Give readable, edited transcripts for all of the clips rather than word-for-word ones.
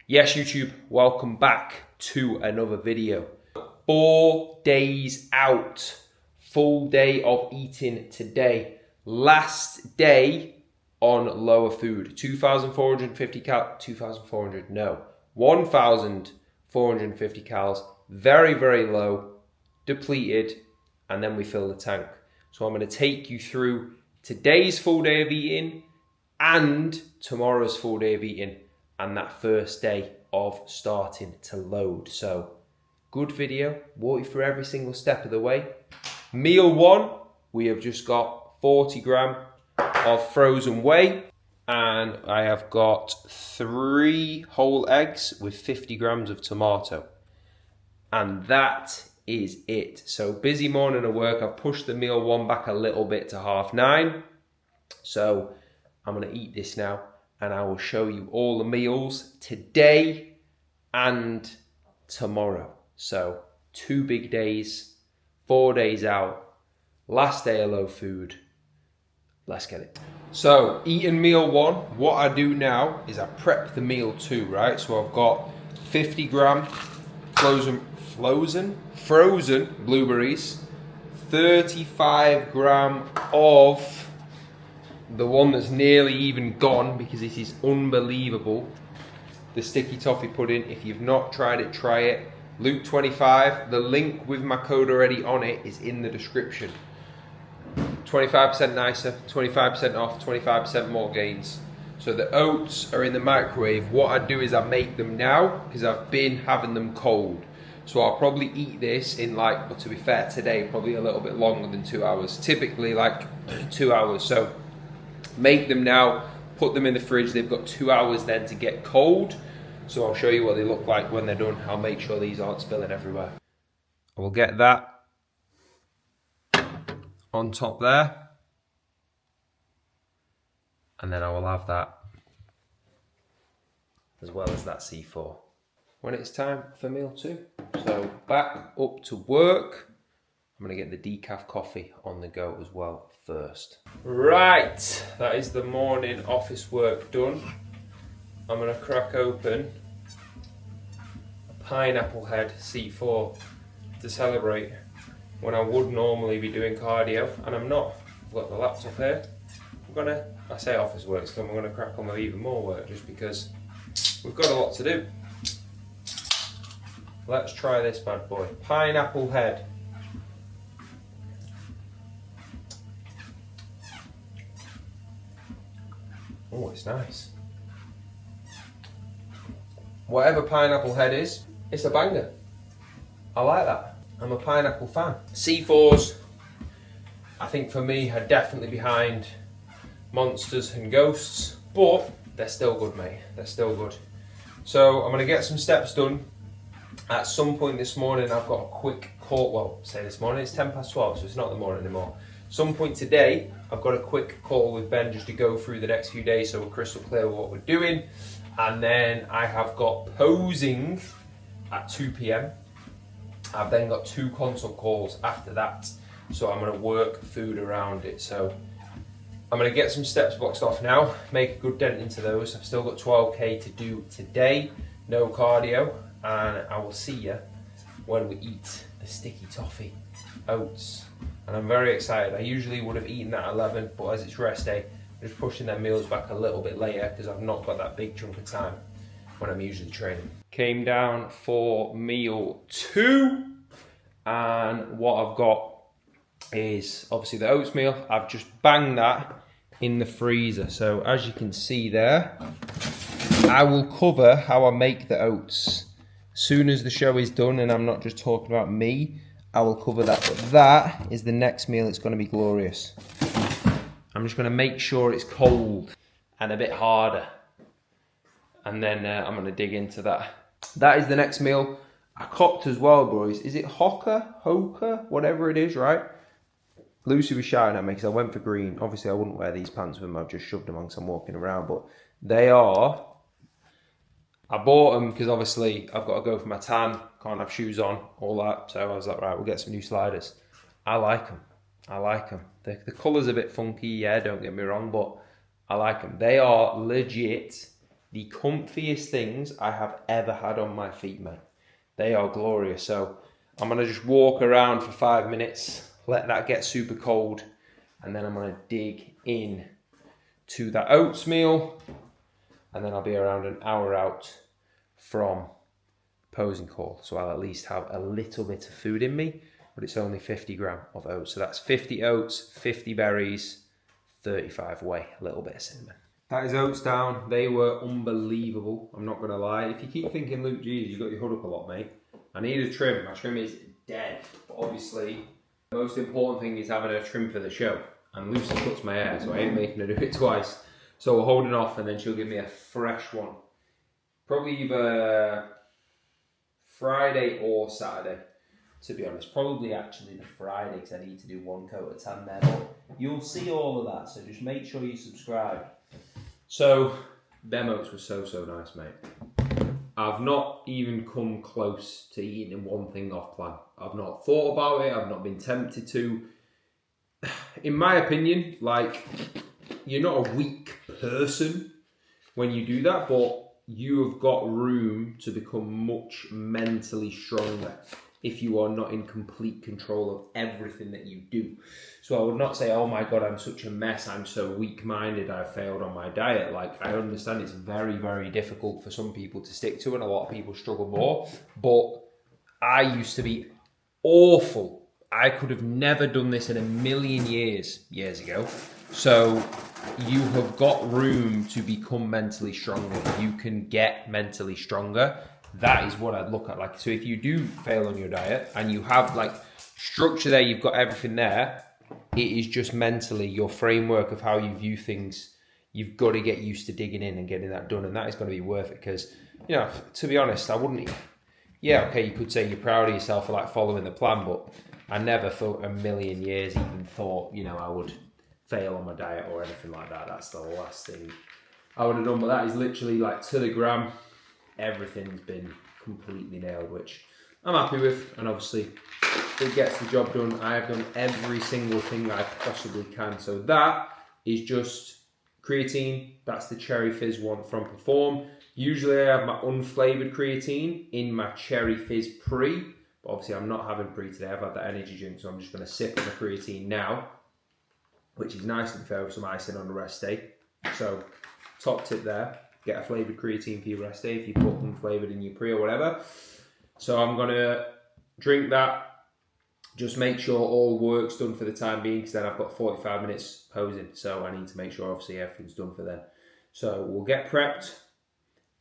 Yes, YouTube, welcome back to another video. 4 days out, full day of eating today. Last day on lower food, 1,450 calories, very, very low, depleted, and then we fill the tank. So I'm going to take you through today's full day of eating and tomorrow's full day of eating and that first day of starting to load. So good video, walk you through every single step of the way. Meal one, we have just got 40 gram of frozen whey, and I have got 3 whole eggs with 50 grams of tomato. And that is it. So busy morning of work. I've pushed the meal one back a little bit to 9:30. So I'm gonna eat this now and I will show you all the meals today and tomorrow. So 2 big days, 4 days out, last day of low food. Let's get it. So eating meal one, what I do now is I prep the meal two, right? So I've got 50 gram frozen blueberries, 35 gram of the one that's nearly even gone because this is unbelievable, the sticky toffee pudding. If you've not tried it, try it. Luke25, the link with my code already on it is in the description. 25% nicer, 25% off, 25% more gains. So the oats are in the microwave. What I do is I make them now because I've been having them cold. So I'll probably eat this in like, but to be fair, today probably a little bit longer than 2 hours. Typically like 2 hours. So make them now, put them in the fridge. They've got 2 hours then to get cold. So I'll show you what they look like when they're done. I'll make sure these aren't spilling everywhere. I will get that on top there. And then I will have that as well as that C4 when it's time for meal two. So back up to work. I'm gonna get the decaf coffee on the go as well first. Right, that is the morning office work done. I'm gonna crack open a pineapple head C4 to celebrate when I would normally be doing cardio, and I'm not. I've got the laptop here. I say office work, so I'm gonna crack on with even more work just because we've got a lot to do. Let's try this bad boy. Pineapple head. Oh, it's nice. Whatever pineapple head is, it's a banger. I like that. I'm a pineapple fan. C4s, I think for me, are definitely behind Monsters and Ghosts, but they're still good, mate. They're still good. So I'm gonna get some steps done. At some point this morning, I've got a quick call. Well, say this morning, it's 12:10, so it's not the morning anymore. Some point today, I've got a quick call with Ben just to go through the next few days so we're crystal clear what we're doing. And then I have got posing at 2 p.m. I've then got 2 consult calls after that. So I'm gonna work food around it. So I'm gonna get some steps boxed off now, make a good dent into those. I've still got 12K to do today, no cardio, and I will see you when we eat the sticky toffee oats. And I'm very excited. I usually would have eaten at 11, but as it's rest day, I'm just pushing their meals back a little bit later because I've not got that big chunk of time when I'm usually training. Came down for meal 2, and what I've got is obviously the oats meal. I've just banged that in the freezer. So as you can see there, I will cover how I make the oats. As soon as the show is done, and I'm not just talking about me, I will cover that. But that is the next meal. It's going to be glorious. I'm just going to make sure it's cold and a bit harder. And then I'm going to dig into that. That is the next meal. I copped as well, boys. Is it Hoka, whatever it is, right? Lucy was shouting at me because I went for green. Obviously, I wouldn't wear these pants with them. I've just shoved them on because I'm walking around. But they are... I bought them because obviously I've got to go for my tan. Can't have shoes on, all that. So I was like, right, we'll get some new sliders. I like them. I like them. The colour's a bit funky, yeah, don't get me wrong. But I like them. They are legit the comfiest things I have ever had on my feet, mate. They are glorious. So I'm going to just walk around for 5 minutes, let that get super cold, and then I'm going to dig in to that oatmeal, and then I'll be around an hour out from posing call. So I'll at least have a little bit of food in me, but it's only 50 gram of oats. So that's 50 oats, 50 berries, 35 whey, a little bit of cinnamon. That is oats down. They were unbelievable. I'm not going to lie. If you keep thinking, Luke, geez, you got your hood up a lot, mate. I need a trim. My trim is dead. But obviously, the most important thing is having a trim for the show. And Lucy cuts my hair, so I ain't making her do it twice. So we're holding off, and then she'll give me a fresh one. Probably either Friday or Saturday, to be honest. Probably actually the Friday, because I need to do one coat of tan there. But you'll see all of that, so just make sure you subscribe. So, them oats were so nice, mate. I've not even come close to eating one thing off plan. I've not thought about it, I've not been tempted to. In my opinion, like, you're not a weak person when you do that, but you have got room to become much mentally stronger if you are not in complete control of everything that you do. So I would not say, oh my God, I'm such a mess, I'm so weak-minded, I failed on my diet. Like, I understand it's very difficult for some people to stick to, and a lot of people struggle more, but I used to be awful. I could have never done this in a million years ago. So you have got room to become mentally stronger. You can get mentally stronger. That is what I'd look at. Like, so if you do fail on your diet and you have like structure there, you've got everything there, it is just mentally your framework of how you view things. You've got to get used to digging in and getting that done, and that is going to be worth it. Because, you know, to be honest, I wouldn't, yeah, okay, you could say you're proud of yourself for like following the plan, but I never thought a million years even thought, you know, I would fail on my diet or anything like that. That's the last thing I would have done, but that is literally like to the gram. Everything's been completely nailed, which I'm happy with, and obviously it gets the job done. I have done every single thing I possibly can. So that is just creatine. That's the Cherry Fizz one from Perform. Usually I have my unflavoured creatine in my Cherry Fizz Pre, but obviously I'm not having Pre today. I've had that energy drink, so I'm just going to sip on the creatine now, which is nice to be fair with some icing on the rest day. So top tip there. Get a flavoured creatine for your rest day if you put unflavoured in your pre or whatever. So I'm going to drink that. Just make sure all work's done for the time being, because then I've got 45 minutes posing. So I need to make sure obviously everything's done for then. So we'll get prepped,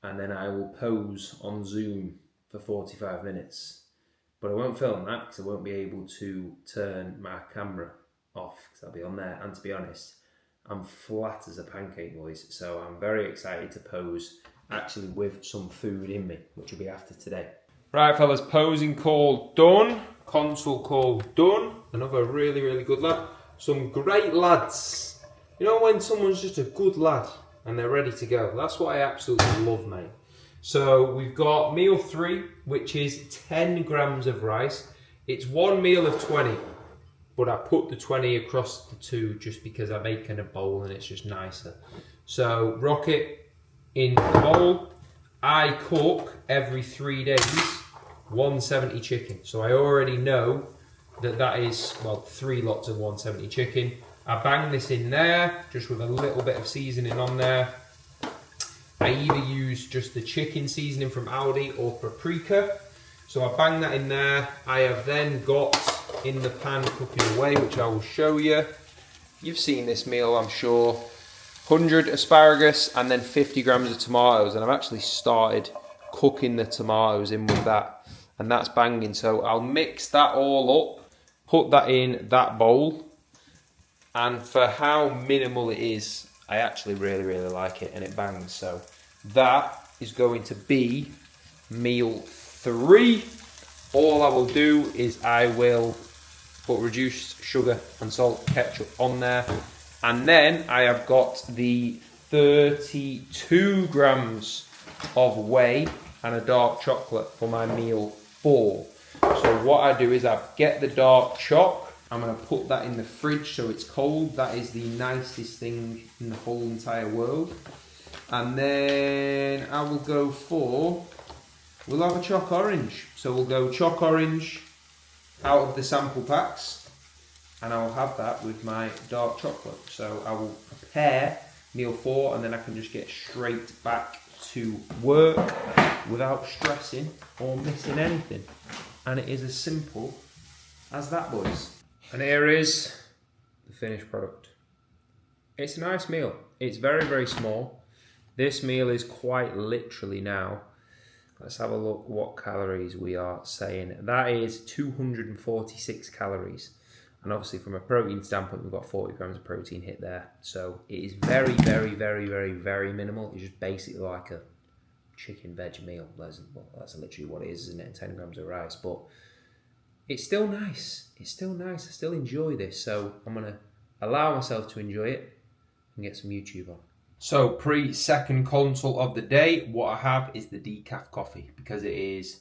and then I will pose on Zoom for 45 minutes. But I won't film that because I won't be able to turn my camera off because I'll be on there. And to be honest, I'm flat as a pancake, boys, so I'm very excited to pose actually with some food in me, which will be after today. Right, fellas, posing call done, console call done. Another really good lad. Some great lads. You know when someone's just a good lad and they're ready to go? That's what I absolutely love, mate. So we've got meal 3, which is 10 grams of rice. It's one meal of 20. But I put the 20 across the 2 just because I make in a bowl and it's just nicer. So rock it in the bowl. I cook every 3 days 170 chicken. So I already know that is, well, 3 lots of 170 chicken. I bang this in there just with a little bit of seasoning on there. I either use just the chicken seasoning from Aldi or paprika. So I bang that in there. I have then got in the pan cooking away, which I will show you. You've seen this meal, I'm sure. 100 asparagus and then 50 grams of tomatoes, and I've actually started cooking the tomatoes in with that, and that's banging. So I'll mix that all up, put that in that bowl, and for how minimal it is, I actually really like it, and it bangs. So that is going to be meal 3. All I will do is I will put reduced sugar and salt, ketchup on there, and then I have got the 32 grams of whey and a dark chocolate for my meal 4. So what I do is I get the dark choc, I'm going to put that in the fridge so it's cold. That is the nicest thing in the whole entire world. And then I will go for, we'll have a choc orange. So we'll go choc orange out of the sample packs, and I will have that with my dark chocolate. So I will prepare meal 4, and then I can just get straight back to work without stressing or missing anything. And it is as simple as that, boys. And here is the finished product. It's a nice meal. It's very, very small. This meal is quite literally now, let's have a look what calories we are saying. That is 246 calories. And obviously from a protein standpoint, we've got 40 grams of protein hit there. So it is very, very, very, very, very minimal. It's just basically like a chicken veg meal. That's literally what it is, isn't it? 10 grams of rice. But it's still nice. It's still nice. I still enjoy this. So I'm going to allow myself to enjoy it and get some YouTube on. So pre-second consult of the day, what I have is the decaf coffee because it is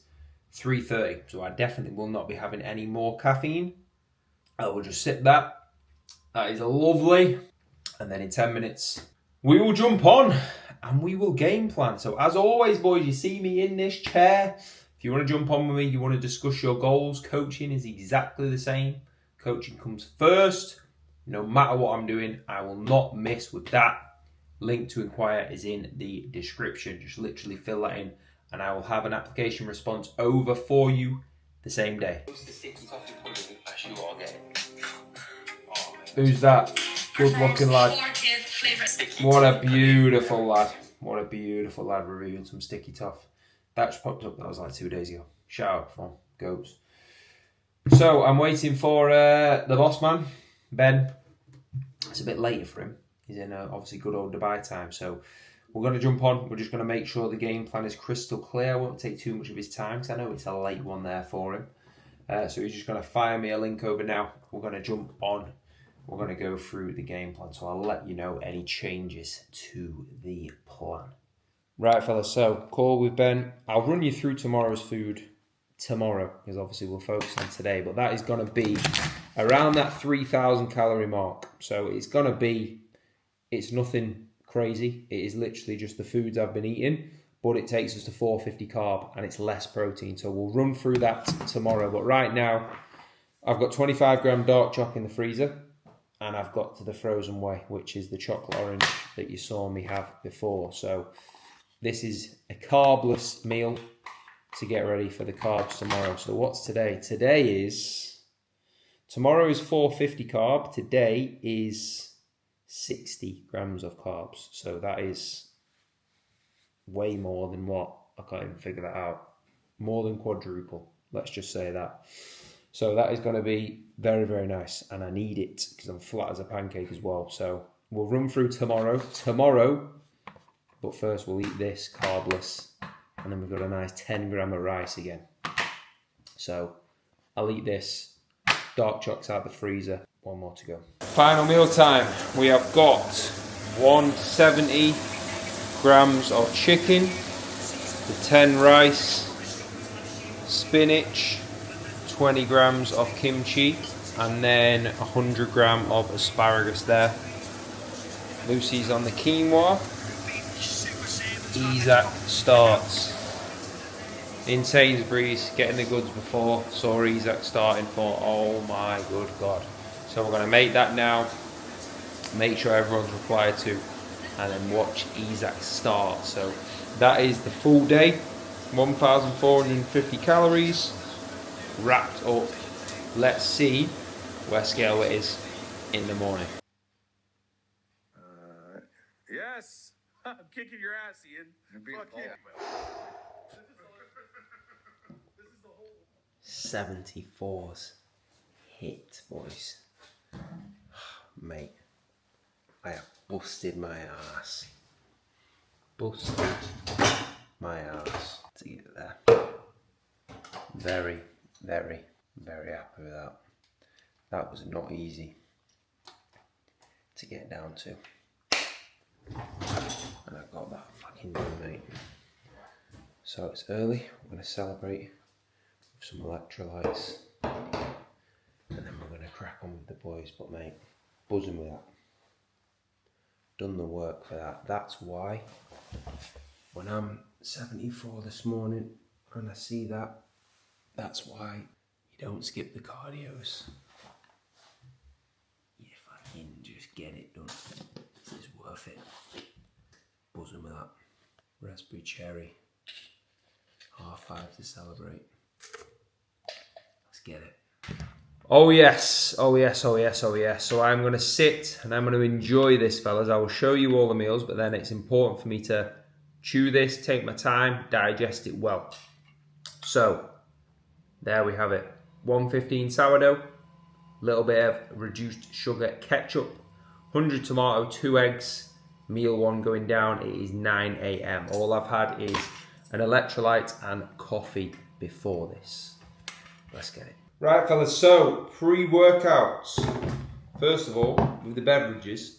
3:30. So I definitely will not be having any more caffeine. I will just sip that. That is lovely. And then in 10 minutes, we will jump on and we will game plan. So as always, boys, you see me in this chair. If you want to jump on with me, you want to discuss your goals, coaching is exactly the same. Coaching comes first. No matter what I'm doing, I will not miss with that. Link to inquire is in the description. Just literally fill that in and I will have an application response over for you the same day. Who's that? Good looking lad. What a beautiful lad. What a beautiful lad reviewing some sticky toff. That just popped up, that was like 2 days ago. Shout out from Goats. So I'm waiting for the boss man, Ben. It's a bit later for him. He's in obviously good old Dubai time. So we're going to jump on. We're just going to make sure the game plan is crystal clear. I won't take too much of his time because I know it's a late one there for him. So he's just going to fire me a link over now. We're going to jump on. We're going to go through the game plan. So I'll let you know any changes to the plan. Right, fellas. So call with Ben. I'll run you through tomorrow's food tomorrow because obviously we'll focus on today. But that is going to be around that 3,000 calorie mark. So it's going to be, it's nothing crazy. It is literally just the foods I've been eating, but it takes us to 450 carb and it's less protein. So we'll run through that tomorrow. But right now, I've got 25 gram dark choc in the freezer and I've got to the frozen whey, which is the chocolate orange that you saw me have before. So this is a carbless meal to get ready for the carbs tomorrow. So what's today? Tomorrow is 450 carb. Today is 60 grams of carbs. So that is way more than what? I can't even figure that out. More than quadruple. Let's just say that. So that is going to be very, very nice. And I need it because I'm flat as a pancake as well. So we'll run through tomorrow. But first we'll eat this carbless. And then we've got a nice 10 gram of rice again. So I'll eat this. Dark choc's out the freezer. One more to go. Final meal time. We have got 170 grams of chicken, the 10 rice, spinach, 20 grams of kimchi, and then 100 gram of asparagus there. Lucy's on the quinoa. Isaac starts in Sainsbury's, getting the goods before. Saw Isaac starting for, oh my good God. So we're going to make that now, make sure everyone's replied to, and then watch Isaac start. So that is the full day, 1,450 calories, wrapped up. Let's see where scale it is in the morning. Yes, I'm kicking your ass, Ian. Fuck yeah. 74's hit, boys. Mate, I have busted my ass. Busted my ass to get there. Very, very, very happy with that. That was not easy to get down to. And I got that fucking done, mate. So it's early, we're going to celebrate with some electrolytes. And then we're going to crack on with the boys. But mate, buzzing with that. Done the work for that. That's why when I'm 74 this morning and I see that, that's why you don't skip the cardios. You fucking just get it done. This is worth it. Buzzing with that. Raspberry cherry. 5:30 to celebrate. Let's get it. Oh yes, oh yes, oh yes, oh yes. So I'm going to sit and I'm going to enjoy this, fellas. I will show you all the meals, but then it's important for me to chew this, take my time, digest it well. So, there we have it. 115 sourdough, little bit of reduced sugar ketchup, 100 tomato, 2 eggs, meal 1 going down. It is 9 a.m. All I've had is an electrolyte and coffee before this. Let's get it. Right, fellas, so pre-workouts. First of all, with the beverages,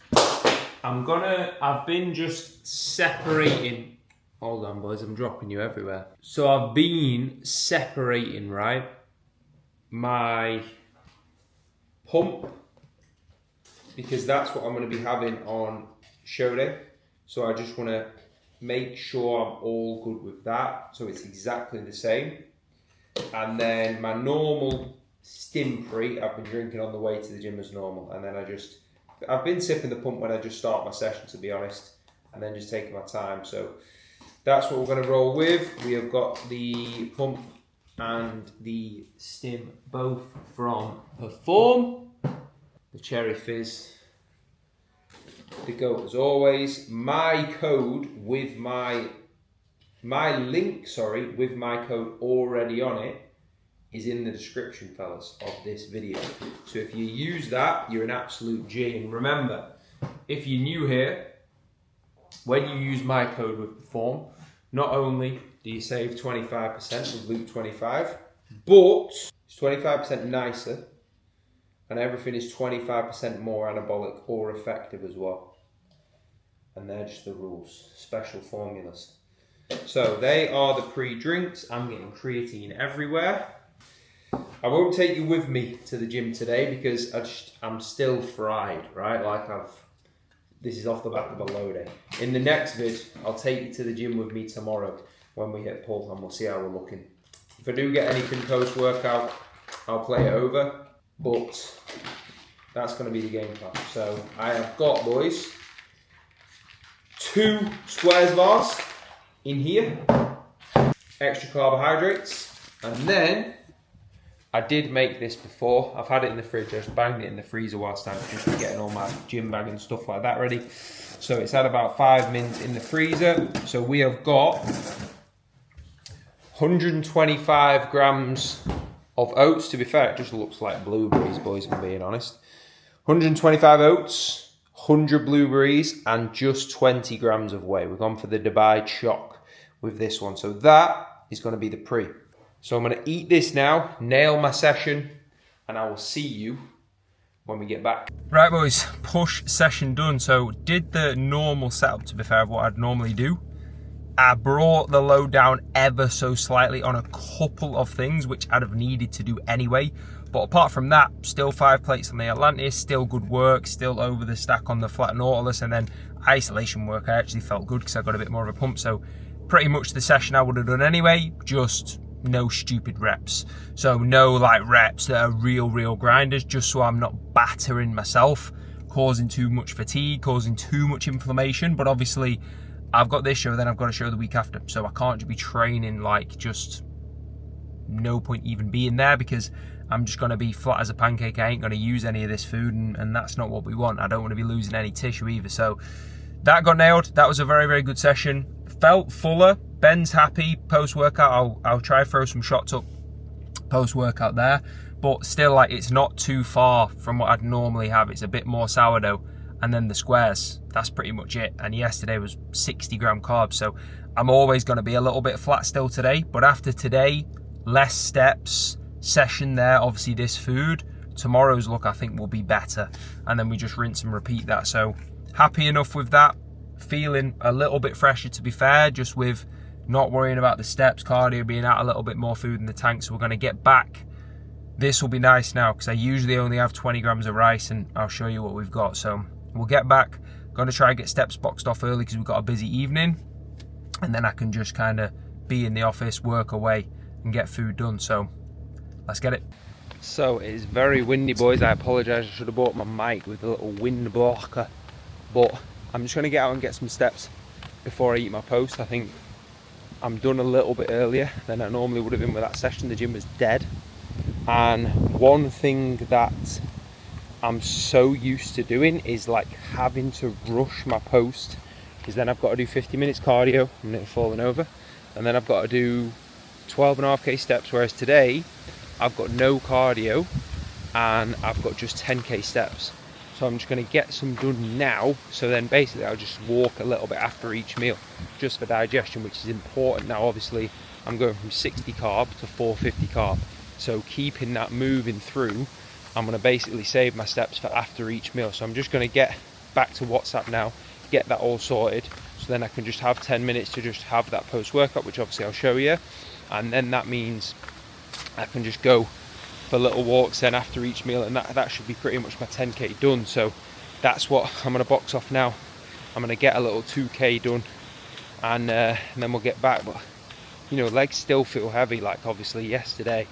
I've been just separating. Hold on, boys, I'm dropping you everywhere. So I've been separating, right, my pump, because that's what I'm going to be having on show day. So I just want to make sure I'm all good with that. So it's exactly the same. And then my normal stim free, I've been drinking on the way to the gym as normal. And then I've been sipping the pump when I just start my session, to be honest, and then just taking my time. So that's what we're going to roll with. We have got the pump and the stim both from Perform. The cherry fizz. The goat as always. My code with my link, with my code already on it is in the description, fellas, of this video. So if you use that, you're an absolute G. And remember, if you're new here, when you use my code with Perform, not only do you save 25% with Luke25, but it's 25% nicer, and everything is 25% more anabolic or effective as well. And they're just the rules, special formulas. So they are the pre-drinks. I'm getting creatine everywhere. I won't take you with me to the gym today because I'm still fried, right? This is off the back of a low day. In the next vid, I'll take you to the gym with me tomorrow when we hit pull and we'll see how we're looking. If I do get anything post-workout, I'll play it over, but that's going to be the game plan. So I have got, boys, 2 squares bars in here, extra carbohydrates, and then I did make this before. I've had it in the fridge. I just banged it in the freezer whilst I'm just getting all my gym bag and stuff like that ready. So it's had about 5 minutes in the freezer. So we have got 125 grams of oats. To be fair, it just looks like blueberries, boys, if I'm being honest. 125 oats, 100 blueberries, and just 20 grams of whey. We've gone for the Dubai Choc with this one. So that is going to be the pre. So I'm going to eat this now, nail my session, and I will see you when we get back. Right, boys, push session done. So did the normal setup, to be fair, of what I'd normally do. I brought the load down ever so slightly on a couple of things, which I'd have needed to do anyway. But apart from that, still 5 plates on the Atlantis, still good work, still over the stack on the flat Nautilus, and then isolation work, I actually felt good because I got a bit more of a pump. So pretty much the session I would have done anyway, just no stupid reps. So no like reps that are real grinders, just so I'm not battering myself, causing too much fatigue, causing too much inflammation. But obviously I've got this show, then I've got a show the week after, so I can't be training like just no point even being there, because I'm just going to be flat as a pancake. I ain't going to use any of this food, and that's not what we want. I don't want to be losing any tissue either. So that got nailed. That was a very good session. Felt fuller. Ben's happy post-workout. I'll try throw some shots up post-workout there, but still, like, it's not too far from what I'd normally have. It's a bit more sourdough, and then the squares, that's pretty much it. And yesterday was 60 gram carbs, so I'm always going to be a little bit flat still today, but after today, less steps, session there, obviously this food, tomorrow's look I think will be better, and then we just rinse and repeat that. So happy enough with that, feeling a little bit fresher, to be fair, just with not worrying about the steps, cardio, being out a little bit more food in the tank. So we're going to get back. This will be nice now, because I usually only have 20 grams of rice, and I'll show you what we've got. So we'll get back. Going to try and get steps boxed off early because we've got a busy evening. and then I can just kind of be in the office, work away, and get food done. So let's get it. So it is very windy, boys. I apologise, I should have bought my mic with a little wind blocker, but I'm just going to get out and get some steps before I eat my post. I think I'm done a little bit earlier than I normally would have been with that session. The gym was dead, and one thing that I'm so used to doing is like having to rush my post, because then I've got to do 50 minutes cardio, I'm nearly falling over, and then I've got to do 12.5k steps, whereas today I've got no cardio and I've got just 10k steps. So I'm just going to get some done now, so then basically I'll just walk a little bit after each meal, just for digestion, which is important. Now obviously I'm going from 60 carb to 450 carb, so keeping that moving through, I'm going to basically save my steps for after each meal. So I'm just going to get back to WhatsApp now, get that all sorted, so then I can just have 10 minutes to just have that post-workout, which obviously I'll show you, and then that means I can just go for little walks then after each meal, and that should be pretty much my 10k done. So that's what I'm going to box off now. I'm going to get a little 2k done, and then we'll get back. But you know, legs still feel heavy. Like obviously yesterday,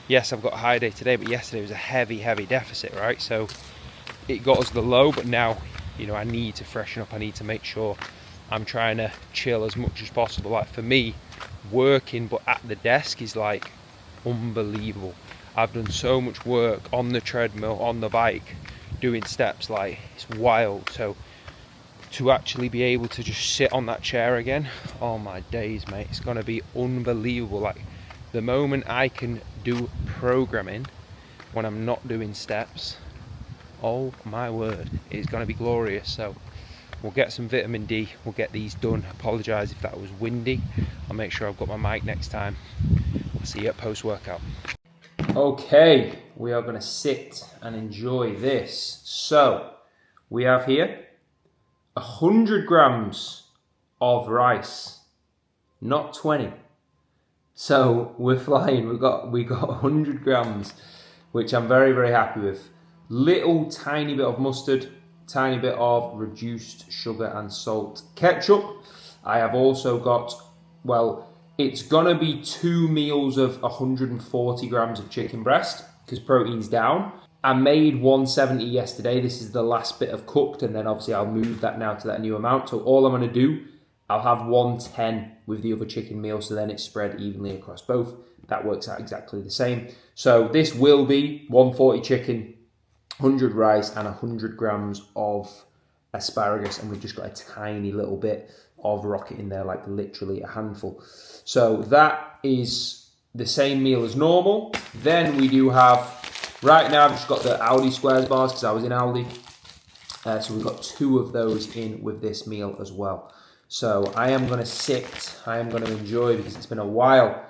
yes, I've got a high day today, but yesterday was a heavy deficit, right? So it got us the low, but now, you know, I need to freshen up. I need to make sure I'm trying to chill as much as possible. Like for me, working but at the desk is like unbelievable. I've done so much work on the treadmill, on the bike, doing steps, like it's wild. So to actually be able to just sit on that chair again, oh my days, mate, it's gonna be unbelievable. Like the moment I can do programming when I'm not doing steps, oh my word, it's gonna be glorious. So we'll get some vitamin D, we'll get these done. Apologise if that was windy. I'll make sure I've got my mic next time. I'll see you at post-workout. Okay, we are going to sit and enjoy this. So, we have here 100 grams of rice, not 20. So, we're flying. We got 100 grams, which I'm very happy with. Little tiny bit of mustard, tiny bit of reduced sugar and salt. Ketchup, I have also got, well, it's gonna be 2 meals of 140 grams of chicken breast, because protein's down. I made 170 yesterday. This is the last bit of cooked, and then obviously I'll move that now to that new amount. So all I'm gonna do, I'll have 110 with the other chicken meal, so then it's spread evenly across both. That works out exactly the same. So this will be 140 chicken, 100 rice, and 100 grams of asparagus, and we've just got a tiny little bit of rocket in there, like literally a handful. So that is the same meal as normal. Then we do have, right now I've just got the Aldi Squares bars because I was in Aldi. So we've got 2 of those in with this meal as well. So I am going to sit, I am going to enjoy, because it's been a while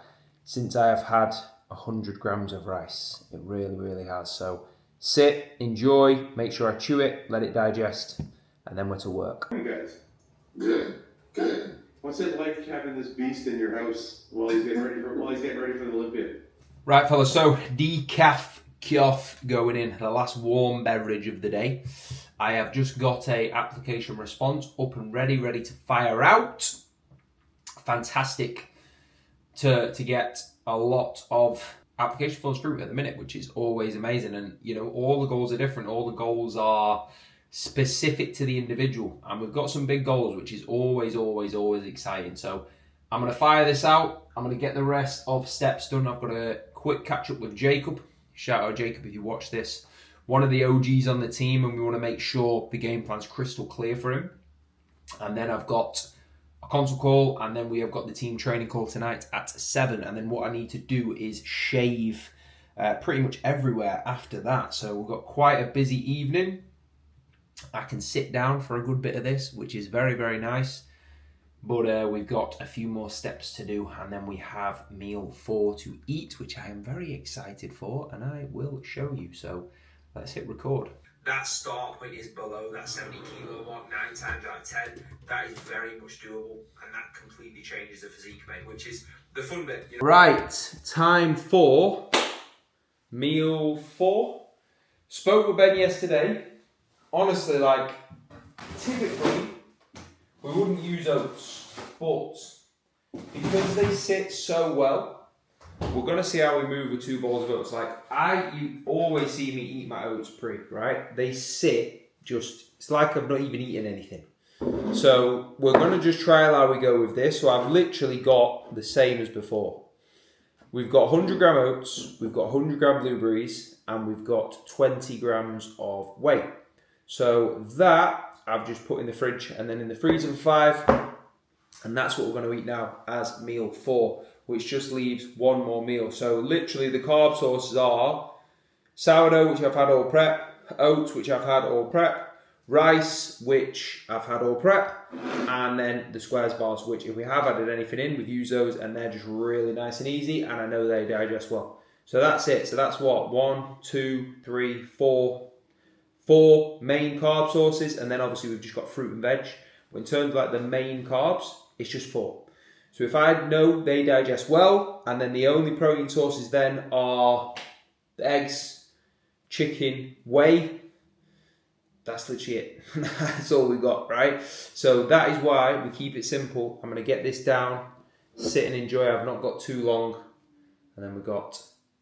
since I have had 100 grams of rice. It really has. So sit, enjoy, make sure I chew it, let it digest, and then we're to work. Hey guys. Good. What's it like having this beast in your house while he's getting ready for the Olympiad? Right, fellas, so decaf kioff going in, the last warm beverage of the day. I have just got a application response up and ready to fire out. Fantastic to get a lot of application forms through at the minute, which is always amazing. And you know, all the goals are different. All the goals are specific to the individual, and we've got some big goals, which is always exciting. So I'm going to fire this out. I'm going to get the rest of steps done. I've got a quick catch up with Jacob. Shout out Jacob if you watch this. One of the OGs on the team, and we want to make sure the game plan's crystal clear for him. And then I've got a consult call, and then we have got the team training call tonight at 7. And then what I need to do is shave pretty much everywhere after that. So we've got quite a busy evening. I can sit down for a good bit of this, which is very nice. But we've got a few more steps to do, and then we have meal 4 to eat, which I am very excited for, and I will show you. So let's hit record. That start point is below that 70 kilo mark 9 times out of 10. That is very much doable, and that completely changes the physique, mate, which is the fun bit. You know? Right, time for meal 4. Spoke with Ben yesterday. Honestly, like, typically, we wouldn't use oats, but because they sit so well, we're going to see how we move with 2 bowls of oats. Like, you always see me eat my oats pre, right? They sit it's like I've not even eaten anything. So we're going to just trial how we go with this. So I've literally got the same as before. We've got 100 gram oats, we've got 100 gram blueberries, and we've got 20 grams of whey. So that I've just put in the fridge and then in the freezer for 5. And that's what we're going to eat now as meal 4, which just leaves 1 more meal. So literally the carb sources are sourdough, which I've had all prep, oats, which I've had all prep, rice, which I've had all prep, and then the squares bars, which if we have added anything in, we've used those and they're just really nice and easy, and I know they digest well. So that's it. So that's what? 1, 2, 3, 4 main carb sources, and then obviously we've just got fruit and veg. But in terms of like the main carbs, it's just 4. So if I know they digest well, and then the only protein sources then are the eggs, chicken, whey, that's literally it. That's all we got, right? So that is why we keep it simple. I'm going to get this down, sit and enjoy. I've not got too long. And then we got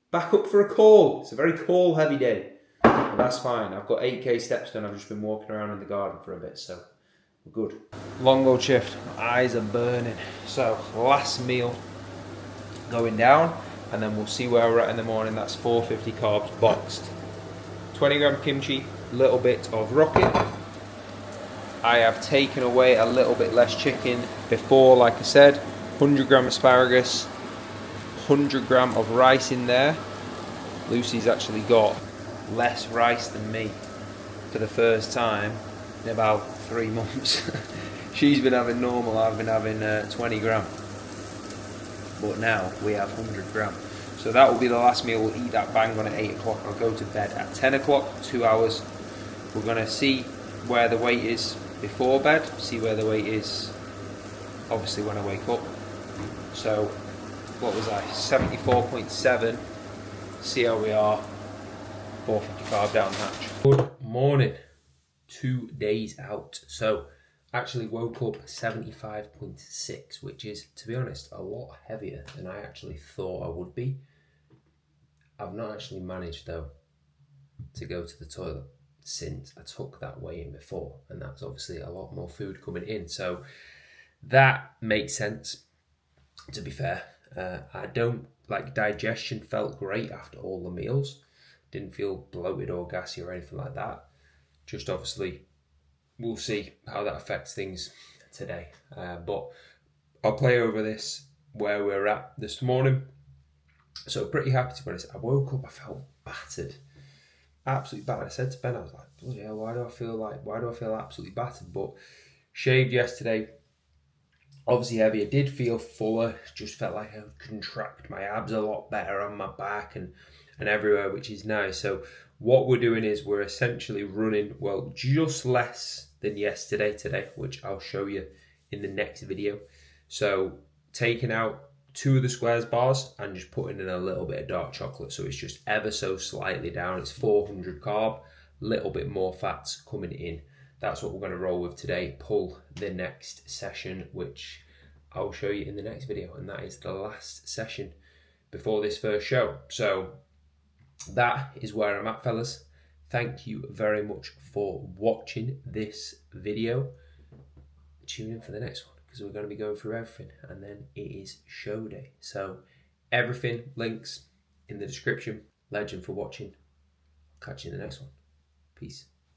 back up for a call. It's a very call heavy day. But that's fine. I've got 8k steps done. I've just been walking around in the garden for a bit, so we're good. Long old shift. My eyes are burning. So last meal going down, and then we'll see where we're at in the morning. That's 450 carbs boxed. 20 gram kimchi, little bit of rocket. I have taken away a little bit less chicken before, like I said. 100 gram asparagus, 100 gram of rice in there. Lucy's actually got less rice than me for the first time in about 3 months. She's been having normal, I've been having 20 gram. But now we have 100 gram. So that will be the last meal. We'll eat that bang on at 8 o'clock. I'll go to bed at 10 o'clock, 2 hours. We're going to see where the weight is before bed, see where the weight is obviously when I wake up. So what was I, 74.7, see how we are, 455 down hatch. Good morning, 2 days out. So actually woke up 75.6, which is, to be honest, a lot heavier than I actually thought I would be. I've not actually managed though to go to the toilet since I took that weigh in before, and that's obviously a lot more food coming in, so that makes sense, to be fair. I don't, like, digestion felt great after all the meals, didn't feel bloated or gassy or anything like that. Just obviously we'll see how that affects things today, but I'll play over this where we're at this morning. So pretty happy, to be honest. I woke up, I felt battered, absolutely battered. I said to Ben, I was like, bloody hell, why do I feel absolutely battered? But shaved yesterday, obviously heavier, did feel fuller, just felt like I could contract my abs a lot better on my back and everywhere, which is nice. So what we're doing is we're essentially running, well, just less than yesterday today, which I'll show you in the next video. So taking out 2 of the squares bars and just putting in a little bit of dark chocolate, so it's just ever so slightly down. It's 400 carb, little bit more fats coming in. That's what we're going to roll with today. Pull the next session, which I'll show you in the next video, and that is the last session before this first show. So that is where I'm at, fellas. Thank you very much for watching this video. Tune in for the next one, because we're going to be going through everything, and then it is show day. So everything, links in the description. Legend for watching. Catch you in the next one. Peace.